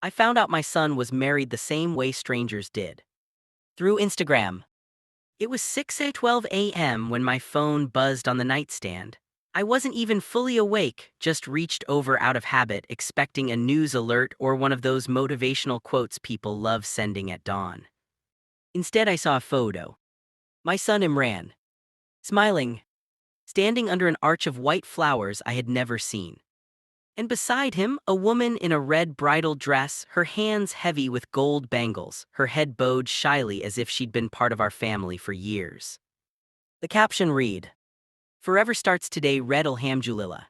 I found out my son was married the same way strangers did. Through Instagram. It was 6:12 a.m. when my phone buzzed on the nightstand. I wasn't even fully awake, just reached over out of habit, expecting a news alert or one of those motivational quotes people love sending at dawn. Instead, I saw a photo. My son Imran, smiling, standing under an arch of white flowers I had never seen. And beside him, a woman in a red bridal dress, her hands heavy with gold bangles, her head bowed shyly as if she'd been part of our family for years. The caption read, "Forever starts today, read Alhamdulillah."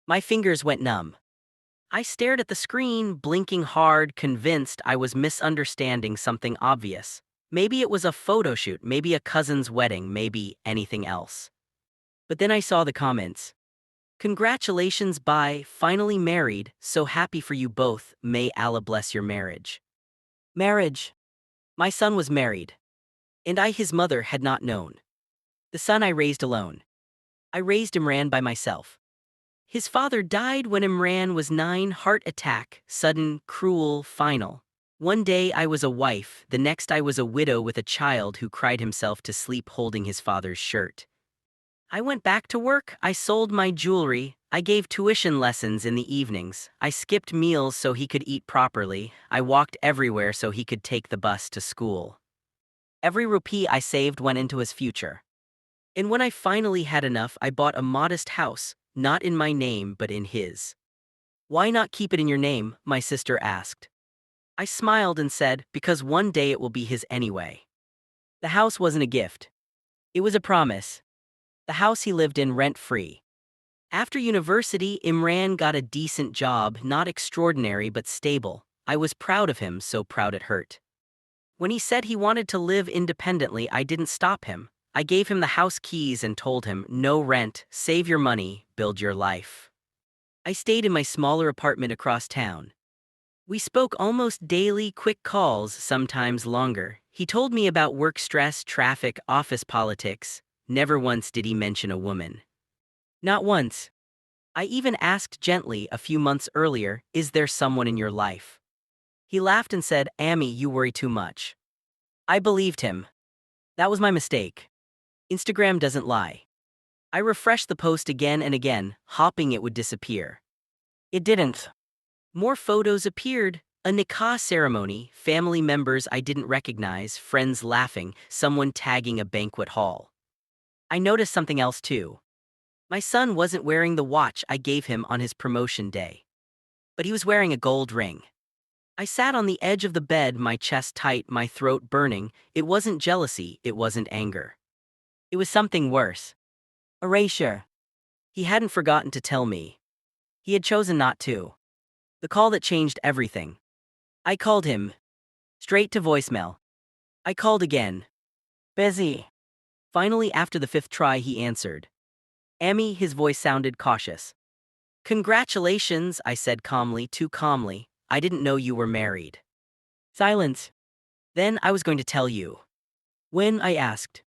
My fingers went numb. I stared at the screen, blinking hard, convinced I was misunderstanding something obvious. Maybe it was a photo shoot, maybe a cousin's wedding, maybe anything else. But then I saw the comments. "Congratulations, bye, finally married, so happy for you both, may Allah bless your marriage." Marriage. My son was married. And I, his mother, had not known. The son I raised alone. I raised Imran by myself. His father died when Imran was 9, heart attack, sudden, cruel, final. One day I was a wife, the next I was a widow with a child who cried himself to sleep holding his father's shirt. I went back to work, I sold my jewelry, I gave tuition lessons in the evenings, I skipped meals so he could eat properly, I walked everywhere so he could take the bus to school. Every rupee I saved went into his future. And when I finally had enough, I bought a modest house, not in my name but in his. "Why not keep it in your name?" my sister asked. I smiled and said, "Because one day it will be his anyway." The house wasn't a gift. It was a promise. The house he lived in rent-free. After university, Imran got a decent job, not extraordinary but stable. I was proud of him, so proud it hurt. When he said he wanted to live independently, I didn't stop him. I gave him the house keys and told him, "No rent, save your money, build your life." I stayed in my smaller apartment across town. We spoke almost daily, quick calls, sometimes longer. He told me about work stress, traffic, office politics. Never once did he mention a woman. Not once. I even asked gently a few months earlier, "Is there someone in your life?" He laughed and said, "Amy, you worry too much." I believed him. That was my mistake. Instagram doesn't lie. I refreshed the post again and again, hoping it would disappear. It didn't. More photos appeared. A nikah ceremony, family members I didn't recognize, friends laughing, someone tagging a banquet hall. I noticed something else too. My son wasn't wearing the watch I gave him on his promotion day. But he was wearing a gold ring. I sat on the edge of the bed, my chest tight, my throat burning. It wasn't jealousy, it wasn't anger. It was something worse. Erasure. He hadn't forgotten to tell me. He had chosen not to. The call that changed everything. I called him. Straight to voicemail. I called again. Busy. Finally, after the 5th try, he answered. "Amy," his voice sounded cautious. "Congratulations," I said calmly, too calmly. "I didn't know you were married." Silence. "Then I was going to tell you." "When?" I asked.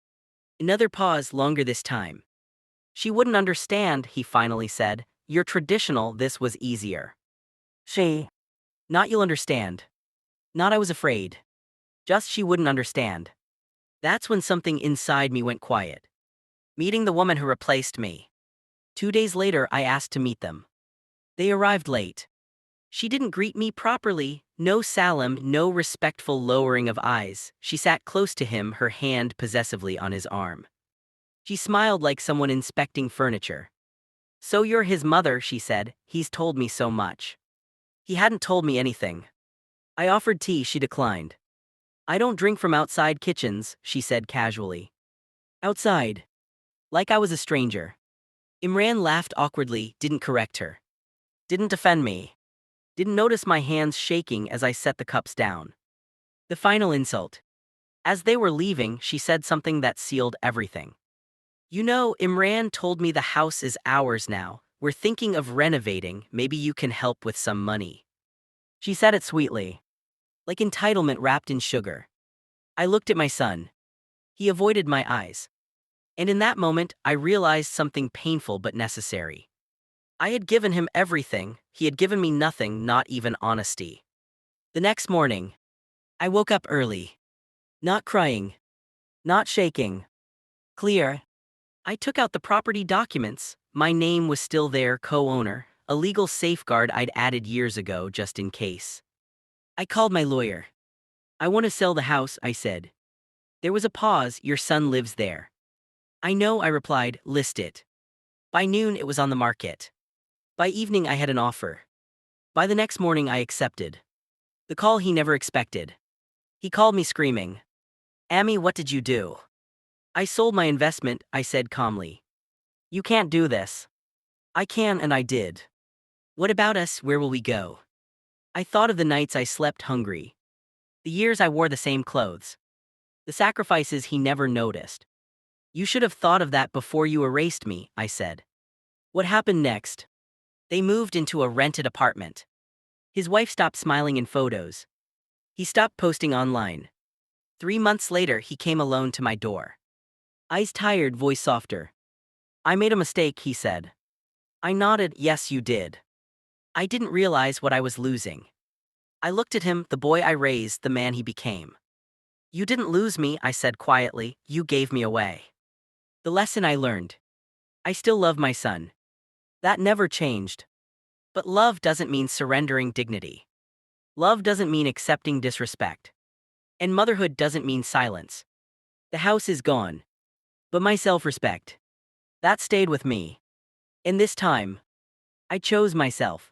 Another pause, longer this time. "She wouldn't understand," he finally said. "You're traditional, this was easier." She. Not "you'll understand." Not "I was afraid." Just "she wouldn't understand." That's when something inside me went quiet. Meeting the woman who replaced me. 2 days later, I asked to meet them. They arrived late. She didn't greet me properly, no salam, no respectful lowering of eyes. She sat close to him, her hand possessively on his arm. She smiled like someone inspecting furniture. "So you're his mother," she said. "He's told me so much." He hadn't told me anything. I offered tea, she declined. "I don't drink from outside kitchens," she said casually. Outside. Like I was a stranger. Imran laughed awkwardly, didn't correct her. Didn't defend me. Didn't notice my hands shaking as I set the cups down. The final insult. As they were leaving, she said something that sealed everything. "You know, Imran told me the house is ours now. We're thinking of renovating, maybe you can help with some money." She said it sweetly. Like entitlement wrapped in sugar. I looked at my son. He avoided my eyes. And in that moment, I realized something painful but necessary. I had given him everything, he had given me nothing, not even honesty. The next morning, I woke up early. Not crying. Not shaking. Clear. I took out the property documents. My name was still there, co-owner, a legal safeguard I'd added years ago just in case. I called my lawyer. I want to sell the house, I said. There was a pause. Your son lives there. I know, I replied, list it. By noon, it was on the market. By evening, I had an offer. By the next morning, I accepted. The call he never expected. He called me screaming. Amy, what did you do? I sold my investment, I said calmly. You can't do this. I can, and I did. What about us? Where will we go? I thought of the nights I slept hungry. The years I wore the same clothes. The sacrifices he never noticed. You should have thought of that before you erased me, I said. What happened next? They moved into a rented apartment. His wife stopped smiling in photos. He stopped posting online. 3 months later, he came alone to my door. Eyes tired, voice softer. I made a mistake, he said. I nodded, yes, you did. I didn't realize what I was losing. I looked at him, the boy I raised, the man he became. You didn't lose me, I said quietly, you gave me away. The lesson I learned. I still love my son. That never changed. But love doesn't mean surrendering dignity. Love doesn't mean accepting disrespect. And motherhood doesn't mean silence. The house is gone. But my self-respect. That stayed with me. In this time, I chose myself.